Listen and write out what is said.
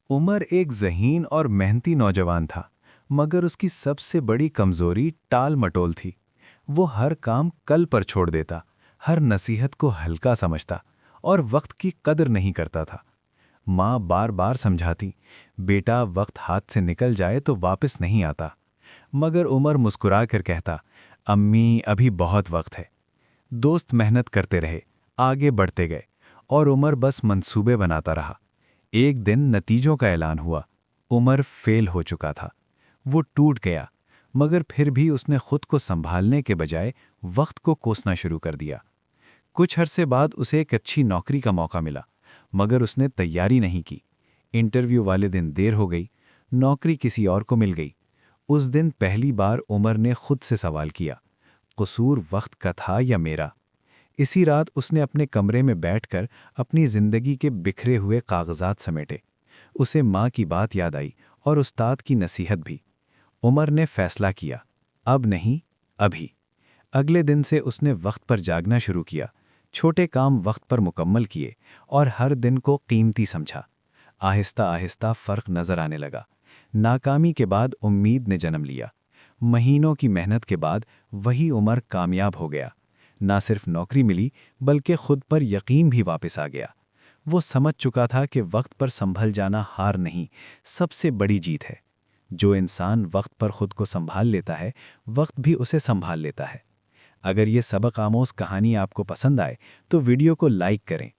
उमर एक ज़हीन और मेहनती नौजवान था, मगर उसकी सबसे बड़ी कमज़ोरी टाल मटोल थी। वो हर काम कल पर छोड़ देता, हर नसीहत को हल्का समझता और वक्त की कदर नहीं करता था। माँ बार बार समझाती, बेटा वक्त हाथ से निकल जाए तो वापस नहीं आता, मगर उमर मुस्कुरा कर कहता, अम्मी अभी बहुत वक्त है। दोस्त मेहनत करते रहे, आगे बढ़ते गए, और उमर बस मंसूबे बनाता रहा। एक दिन नतीजों का ऐलान हुआ। उमर फेल हो चुका था। वो टूट गया, मगर फिर भी उसने खुद को संभालने के बजाय वक्त को कोसना शुरू कर दिया। कुछ अरसे बाद उसे एक अच्छी नौकरी का मौका मिला, मगर उसने तैयारी नहीं की। इंटरव्यू वाले दिन देर हो गई, नौकरी किसी और को मिल गई। उस दिन पहली बार उमर ने खुद से सवाल किया, कसूर वक्त का था या मेरा? इसी रात उसने अपने कमरे में बैठकर अपनी जिंदगी के बिखरे हुए कागजात समेटे। उसे माँ की बात याद आई और उस्ताद की नसीहत भी। उमर ने फैसला किया, अब नहीं, अभी। अगले दिन से उसने वक्त पर जागना शुरू किया, छोटे काम वक्त पर मुकम्मल किए और हर दिन को कीमती समझा। आहिस्ता आहिस्ता फर्क नजर आने लगा। नाकामी के बाद उम्मीद ने जन्म लिया। महीनों की मेहनत के बाद वही उमर कामयाब हो गया। ना सिर्फ नौकरी मिली, बल्कि खुद पर यकीन भी वापस आ गया। वो समझ चुका था कि वक्त पर संभल जाना हार नहीं, सबसे बड़ी जीत है। जो इंसान वक्त पर खुद को संभाल लेता है, वक्त भी उसे संभाल लेता है। अगर ये सबक आमोज कहानी आपको पसंद आए तो वीडियो को लाइक करें।